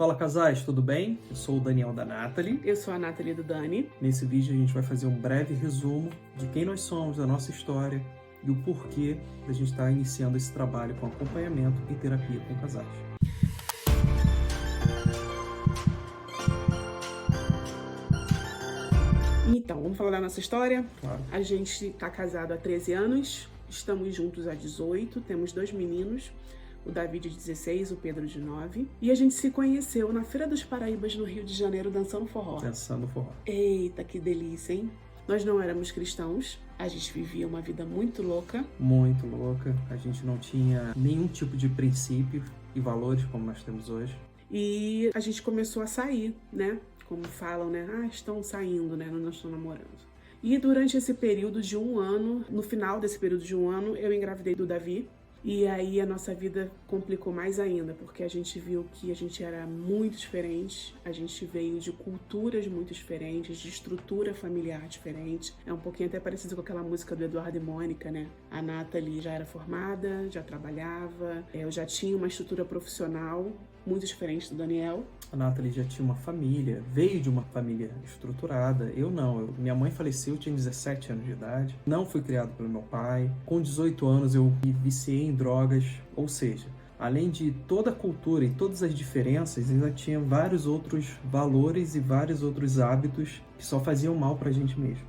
Fala casais, tudo bem? Eu sou o Daniel da Nathalie. Eu sou a Nathalie do Dani. Nesse vídeo a gente vai fazer um breve resumo de quem nós somos, da nossa história e o porquê da gente estar iniciando esse trabalho com acompanhamento e terapia com casais. Então, vamos falar da nossa história? Claro. A gente está casado há 13 anos, estamos juntos há 18, temos 2 meninos, o Davi de 16, o Pedro de 9. E a gente se conheceu na Feira dos Paraíbas, no Rio de Janeiro, dançando forró. Dançando forró. Eita, que delícia, hein? Nós não éramos cristãos, a gente vivia uma vida muito louca. Muito louca, a gente não tinha nenhum tipo de princípio e valores como nós temos hoje. E a gente começou a sair, né? Como falam, né? Estão saindo, né? Não estão namorando. E durante esse período de 1 ano, no final desse período de 1 ano, eu engravidei do Davi. E aí a nossa vida complicou mais ainda, porque a gente viu que a gente era muito diferente, a gente veio de culturas muito diferentes, de estrutura familiar diferente. É um pouquinho até parecido com aquela música do Eduardo e Mônica, né? A Nathalie já era formada, já trabalhava, eu já tinha uma estrutura profissional muito diferente do Daniel. A Nathalie já tinha uma família, veio de uma família estruturada. Eu não. Minha mãe faleceu, eu tinha 17 anos de idade. Não fui criado pelo meu pai. Com 18 anos eu me viciei em drogas. Ou seja, além de toda a cultura e todas as diferenças, ainda tinha vários outros valores e vários outros hábitos que só faziam mal pra gente mesmo.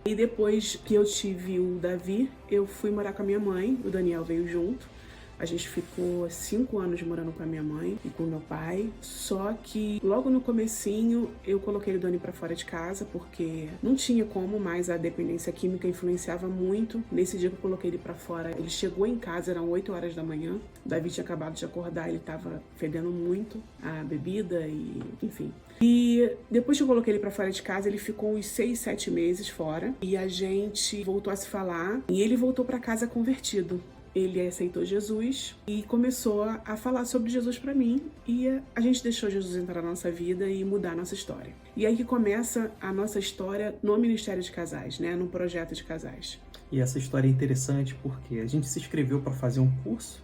E depois que eu tive o Davi, eu fui morar com a minha mãe. O Daniel veio junto. A gente ficou 5 anos morando com a minha mãe e com o meu pai. Só que logo no comecinho eu coloquei o Dani pra fora de casa porque não tinha como mais, a dependência química influenciava muito. Nesse dia que eu coloquei ele pra fora, ele chegou em casa, eram 8 horas da manhã. O Davi tinha acabado de acordar, ele tava fedendo muito a bebida e enfim. E depois que eu coloquei ele pra fora de casa, ele ficou uns 6, 7 meses fora. E a gente voltou a se falar e ele voltou pra casa convertido. Ele aceitou Jesus e começou a falar sobre Jesus pra mim. E a gente deixou Jesus entrar na nossa vida e mudar a nossa história. E aí que começa a nossa história no Ministério de Casais, né? No projeto de casais. E essa história é interessante porque a gente se inscreveu para fazer um curso.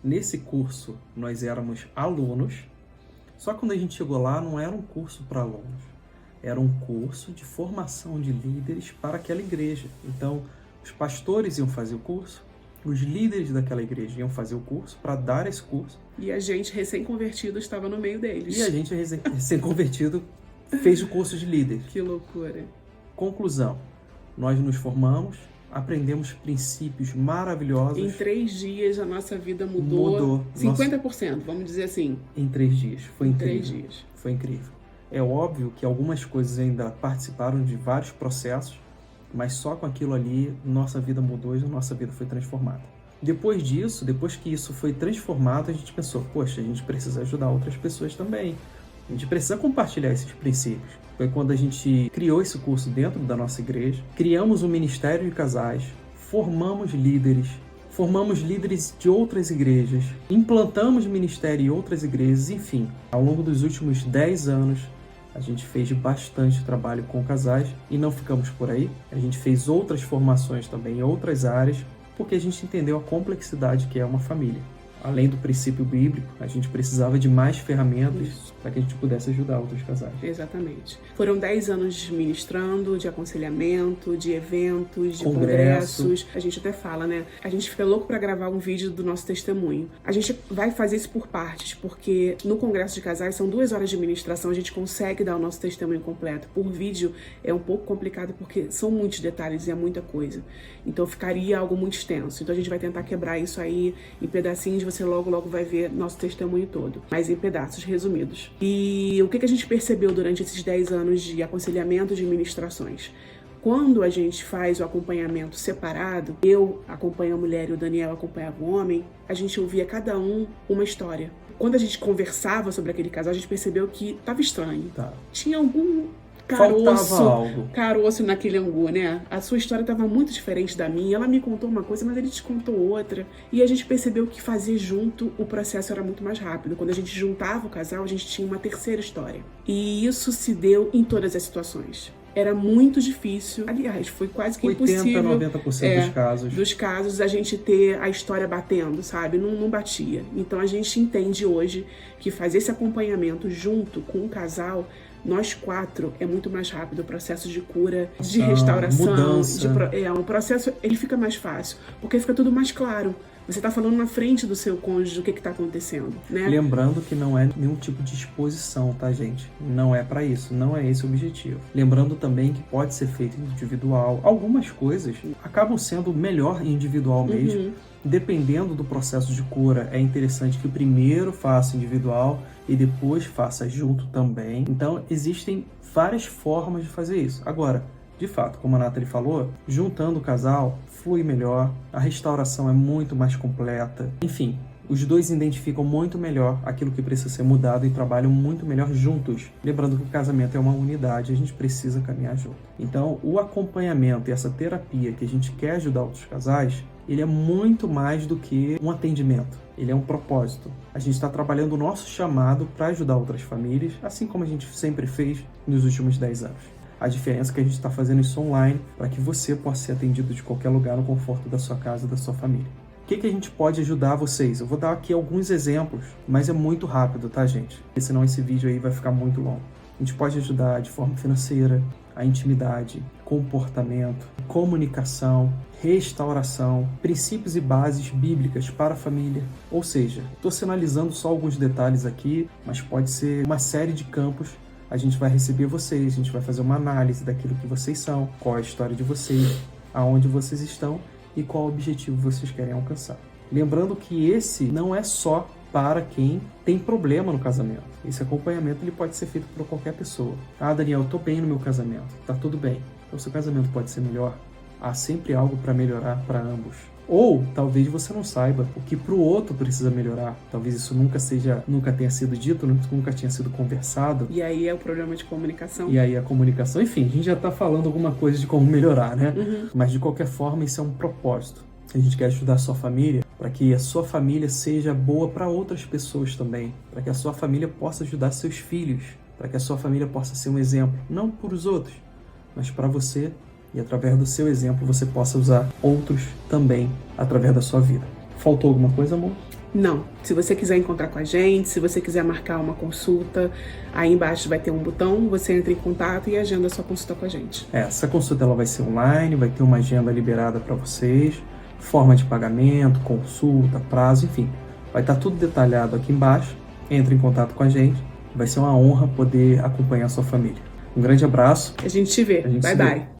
Nesse curso nós éramos alunos. Só que quando a gente chegou lá não era um curso para alunos. Era um curso de formação de líderes para aquela igreja. Então os pastores iam fazer o curso. Os líderes daquela igreja iam fazer o curso para dar esse curso. E a gente, recém-convertido, estava no meio deles. E a gente, recém-convertido, fez o curso de líder. Que loucura. Conclusão, nós nos formamos, aprendemos princípios maravilhosos. Em 3 dias a nossa vida mudou 50%, vamos dizer assim. Em 3 dias, foi incrível. 3 dias. Foi incrível. É óbvio que algumas coisas ainda participaram de vários processos, mas só com aquilo ali, nossa vida mudou e nossa vida foi transformada. Depois disso, depois que isso foi transformado, a gente pensou, poxa, a gente precisa ajudar outras pessoas também. A gente precisa compartilhar esses princípios. Foi quando a gente criou esse curso dentro da nossa igreja, criamos um ministério de casais, formamos líderes de outras igrejas, implantamos ministério em outras igrejas, enfim. Ao longo dos últimos 10 anos, a gente fez bastante trabalho com casais e não ficamos por aí. A gente fez outras formações também em outras áreas, porque a gente entendeu a complexidade que é uma família. Além do princípio bíblico, a gente precisava de mais ferramentas para que a gente pudesse ajudar outros casais. Exatamente. Foram 10 anos ministrando, de aconselhamento, de eventos, de congressos. A gente até fala, né? A gente fica louco para gravar um vídeo do nosso testemunho. A gente vai fazer isso por partes, porque no congresso de casais são 2 horas de ministração, a gente consegue dar o nosso testemunho completo. Por vídeo é um pouco complicado, porque são muitos detalhes e é muita coisa. Então ficaria algo muito extenso. Então a gente vai tentar quebrar isso aí em pedacinhos, você logo vai ver nosso testemunho todo, mas em pedaços resumidos. E o que a gente percebeu durante esses 10 anos de aconselhamento de ministrações? Quando a gente faz o acompanhamento separado, eu acompanho a mulher e o Daniel acompanhava o homem, a gente ouvia cada um uma história. Quando a gente conversava sobre aquele casal, a gente percebeu que estava estranho. Tá. Tinha algum caroço naquele angu, né? A sua história estava muito diferente da minha. Ela me contou uma coisa, mas ele te contou outra. E a gente percebeu que fazer junto, o processo era muito mais rápido. Quando a gente juntava o casal, a gente tinha uma terceira história. E isso se deu em todas as situações. era muito difícil. Aliás, foi quase que impossível. 80-90% dos casos a gente ter a história batendo, sabe? Não batia. Então a gente entende hoje que fazer esse acompanhamento junto com o casal, nós 4, é muito mais rápido o processo de cura, de restauração, mudança. Um processo, ele fica mais fácil, porque fica tudo mais claro. Você tá falando na frente do seu cônjuge o que tá acontecendo, né? Lembrando que não é nenhum tipo de exposição, tá, gente? Não é para isso, não é esse o objetivo. Lembrando também que pode ser feito individual. Algumas coisas acabam sendo melhor individual mesmo. Dependendo do processo de cura, é interessante que primeiro faça individual e depois faça junto também. Então, existem várias formas de fazer isso. Agora, de fato, como a Nathalie falou, juntando o casal, flui melhor, a restauração é muito mais completa. Enfim, os dois identificam muito melhor aquilo que precisa ser mudado e trabalham muito melhor juntos. Lembrando que o casamento é uma unidade, a gente precisa caminhar junto. Então, o acompanhamento e essa terapia que a gente quer ajudar outros casais, ele é muito mais do que um atendimento. Ele é um propósito. A gente está trabalhando o nosso chamado para ajudar outras famílias, assim como a gente sempre fez nos últimos 10 anos. A diferença é que a gente está fazendo isso online para que você possa ser atendido de qualquer lugar no conforto da sua casa, da sua família. O que a gente pode ajudar vocês? Eu vou dar aqui alguns exemplos, mas é muito rápido, tá, gente? Porque senão esse vídeo aí vai ficar muito longo. A gente pode ajudar de forma financeira, a intimidade, comportamento, comunicação, restauração, princípios e bases bíblicas para a família. Ou seja, estou sinalizando só alguns detalhes aqui, mas pode ser uma série de campos. A gente vai receber vocês, a gente vai fazer uma análise daquilo que vocês são, qual é a história de vocês, aonde vocês estão e qual objetivo vocês querem alcançar. Lembrando que esse não é só para quem tem problema no casamento. Esse acompanhamento ele pode ser feito por qualquer pessoa. Ah, Daniel, eu tô bem no meu casamento. Tá tudo bem. Então, seu casamento pode ser melhor. Há sempre algo para melhorar para ambos. Ou talvez você não saiba o que para o outro precisa melhorar. Talvez isso nunca tenha sido dito, nunca tinha sido conversado. E aí é o problema de comunicação. E aí a comunicação, enfim, a gente já está falando alguma coisa de como melhorar, né? Mas de qualquer forma, isso é um propósito. A gente quer ajudar a sua família para que a sua família seja boa para outras pessoas também. Para que a sua família possa ajudar seus filhos. Para que a sua família possa ser um exemplo, não para os outros, mas para você. E através do seu exemplo você possa usar outros também através da sua vida. Faltou alguma coisa, amor? Não. Se você quiser encontrar com a gente, se você quiser marcar uma consulta, aí embaixo vai ter um botão, você entra em contato e agenda a sua consulta com a gente. Essa consulta ela vai ser online, vai ter uma agenda liberada para vocês, forma de pagamento, consulta, prazo, enfim. Vai estar tudo detalhado aqui embaixo. Entre em contato com a gente. Vai ser uma honra poder acompanhar a sua família. Um grande abraço. A gente se vê. Bye, bye.